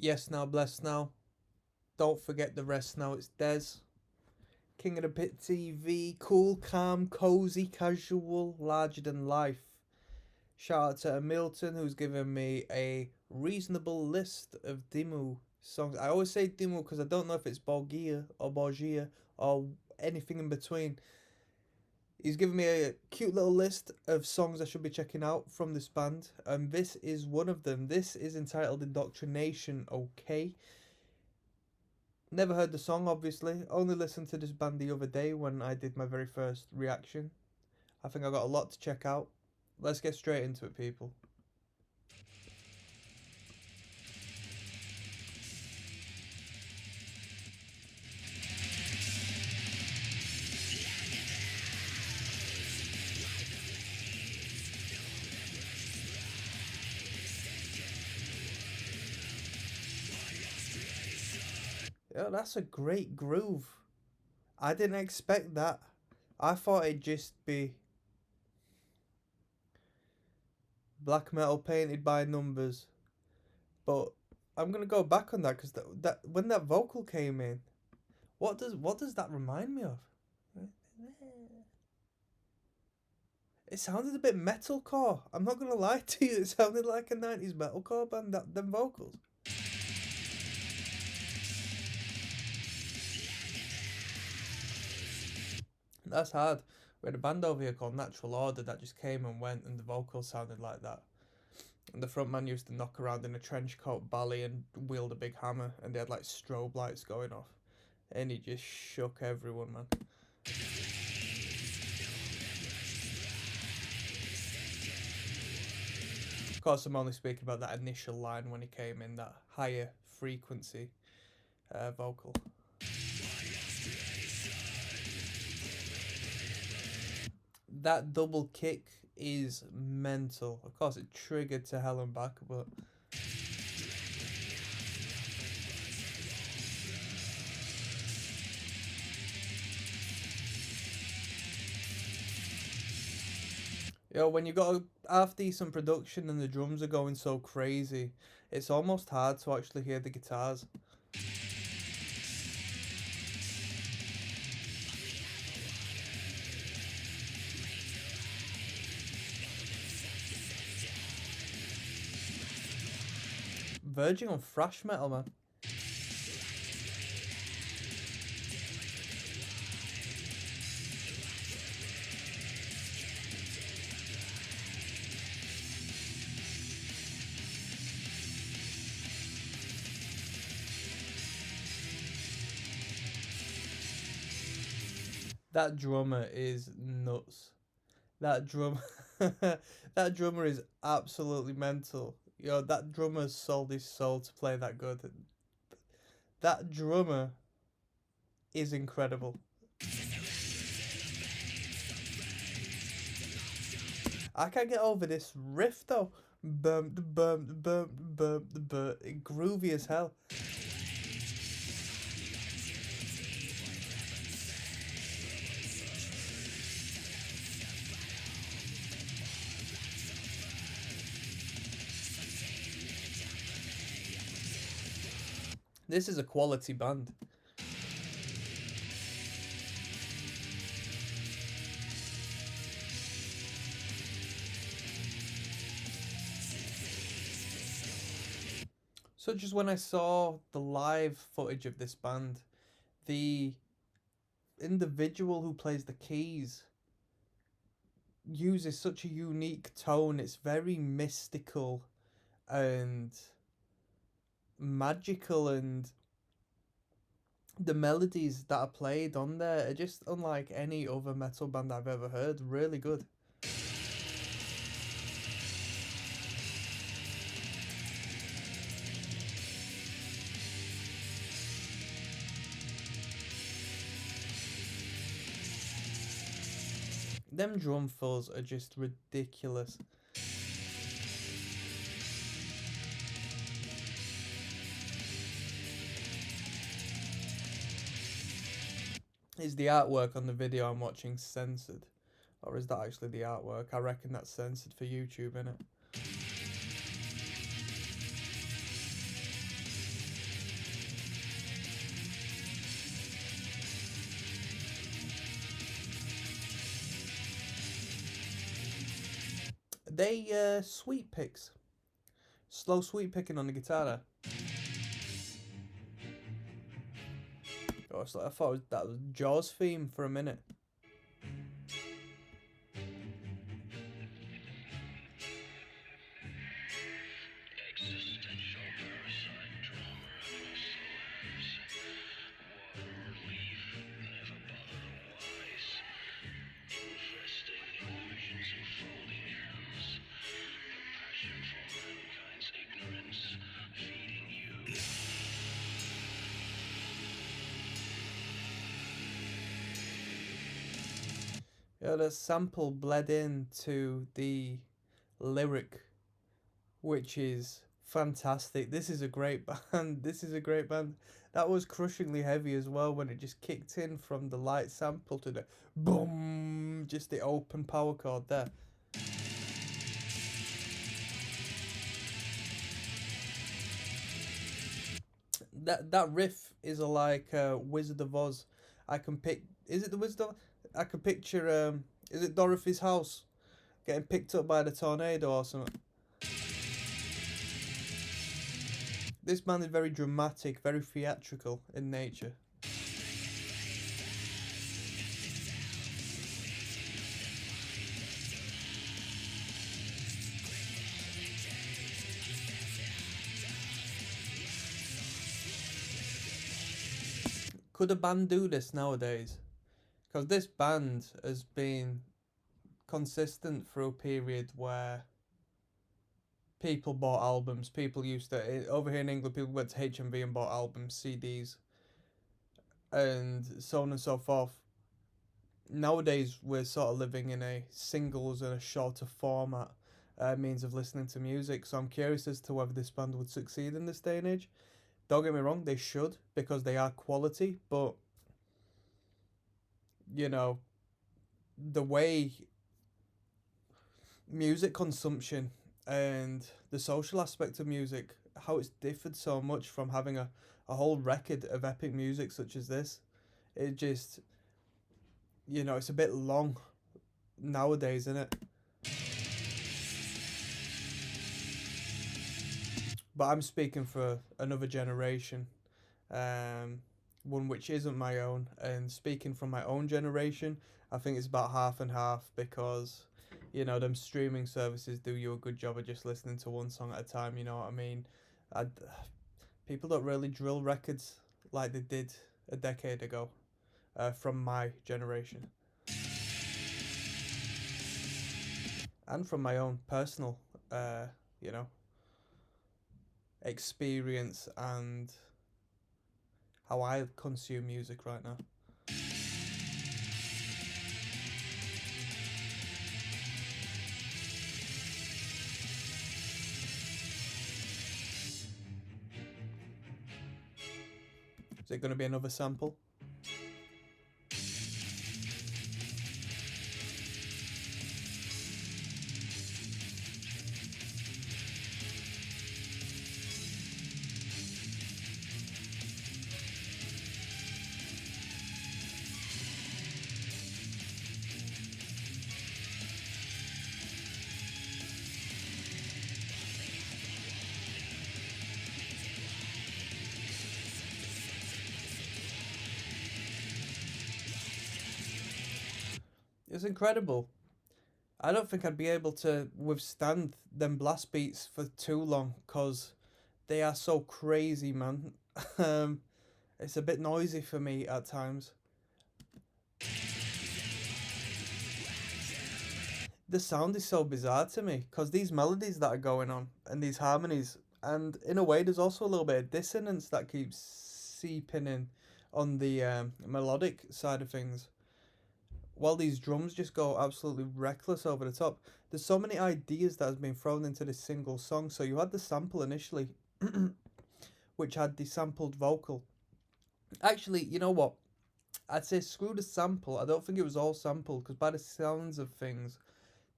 Yes now, bless now. Don't forget the rest now. It's Des. King of the Pit TV. Cool, calm, cozy, casual, larger than life. Shout out to Milton who's given me a reasonable list of Dimmu songs. I always say Dimmu because I don't know if it's Borgir or anything in between. He's given me a cute little list of songs I should be checking out from this band, and this is one of them. This is entitled Indoctrination, okay? Never heard the song, obviously. Only listened to this band the other day when I did my very first reaction. I think I got a lot to check out. Let's get straight into it, people. Yeah, that's a great groove. I didn't expect that. I thought it'd just be black metal painted by numbers. But I'm gonna go back on that because that when that vocal came in, what does that remind me of? It sounded a bit metalcore. I'm not gonna lie to you. It sounded like a 90s metalcore band. Them vocals. That's hard. We had a band over here called Natural Order that just came and went, and the vocals sounded like that. And the front man used to knock around in a trench coat bally and wield a big hammer, and they had like strobe lights going off, and he just shook everyone, man. Of course, I'm only speaking about that initial line when he came in, that higher frequency vocal. That double kick is mental. Of course, it triggered to hell and back, but when you got a half decent production and the drums are going so crazy, it's almost hard to actually hear the guitars. Verging on thrash metal, man. That drummer is nuts. That drum, that drummer is absolutely mental. That drummer sold his soul to play that good. That drummer is incredible. I can't get over this riff though. Bum bum bum bum bum. Groovy as hell. This is a quality band. So just when I saw the live footage of this band, the individual who plays the keys uses such a unique tone. It's very mystical and magical, and the melodies that are played on there are just unlike any other metal band I've ever heard. Really good. Them drum fills are just ridiculous. Is the artwork on the video I'm watching censored? Or is that actually the artwork? I reckon that's censored for YouTube, innit? They sweep picks, slow sweep picking on the guitar there. Oh, it's like, I thought that was Jaws theme for a minute. Yeah, the sample bled into the lyric, which is fantastic. This is a great band. This is a great band. That was crushingly heavy as well when it just kicked in from the light sample to the boom, just the open power chord there. That riff is like Wizard of Oz. I can pick. Is it the Wizard of? I can picture. Is it Dorothy's house getting picked up by the tornado or something? This band is very dramatic, very theatrical in nature. Could a band do this nowadays? Because this band has been consistent through a period where people bought albums. People used to, over here in England, people went to HMV and bought albums, CDs, and so on and so forth. Nowadays, we're sort of living in a singles and a shorter format means of listening to music. So I'm curious as to whether this band would succeed in this day and age. Don't get me wrong, they should because they are quality, but you know, the way music consumption and the social aspect of music, how it's differed so much from having a whole record of epic music such as this. It just, it's a bit long nowadays, isn't it? But I'm speaking for another generation, um, one which isn't my own. And speaking from my own generation, I think it's about half and half because, them streaming services do you a good job of just listening to one song at a time. You know what I mean? I, people don't really drill records like they did a decade ago, from my generation and from my own personal, you know, experience and how I consume music right now. Is it going to be another sample? It's incredible. I don't think I'd be able to withstand them blast beats for too long because they are so crazy, man. um, it's a bit noisy for me at times. The sound is so bizarre to me because these melodies that are going on and these harmonies, and in a way, there's also a little bit of dissonance that keeps seeping in on the melodic side of things. While these drums just go absolutely reckless over the top. There's so many ideas that has been thrown into this single song. So you had the sample initially, which had the sampled vocal. Actually, you know what? I'd say screw the sample. I don't think it was all sampled because by the sounds of things,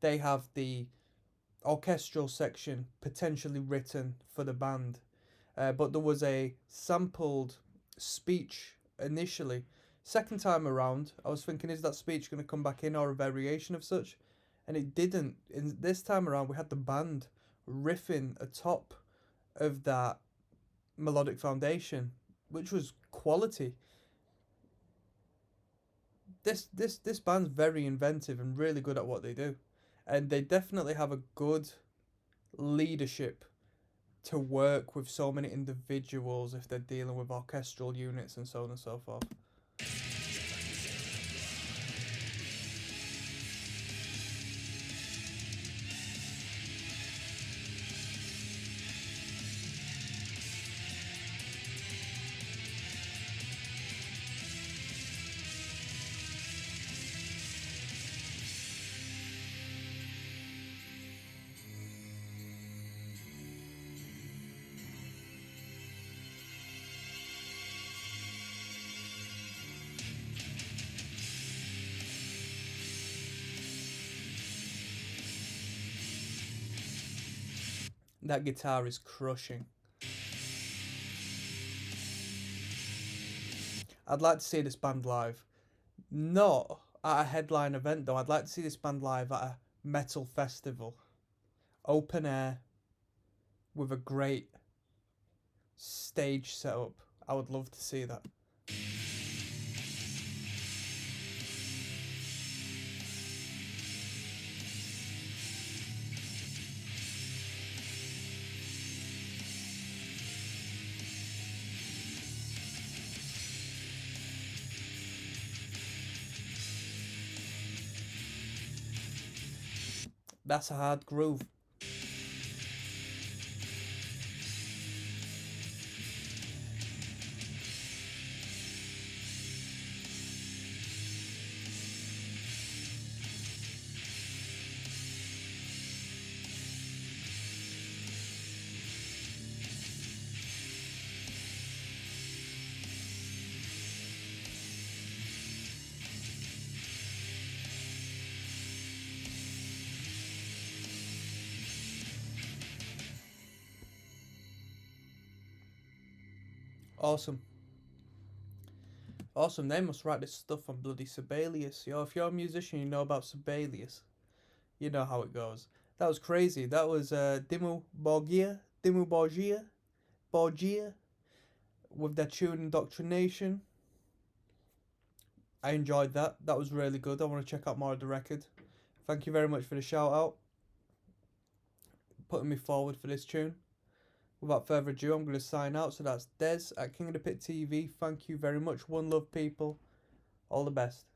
they have the orchestral section potentially written for the band. But there was a sampled speech initially. Second time around, I was thinking, is that speech going to come back in or a variation of such? and it didn't. In this time around, we had the band riffing atop of that melodic foundation, which was quality. This band's very inventive and really good at what they do, and they definitely have a good leadership to work with so many individuals if they're dealing with orchestral units and so on and so forth. That guitar is crushing. I'd like to see this band live. Not at a headline event though. I'd like to see this band live at a metal festival. Open air with a great stage setup. I would love to see that. That's a hard groove. Awesome. Awesome. They must write this stuff on bloody Sibelius. Yo, if you're a musician, you know about Sibelius. You know how it goes. That was crazy. That was Dimmu Borgir. Dimmu Borgir. Borgir. With their tune Indoctrination. I enjoyed that. That was really good. I want to check out more of the record. Thank you very much for the shout out. Putting me forward for this tune. Without further ado, I'm going to sign out. So that's Des at King of the Pit TV. Thank you very much. One love, people. All the best.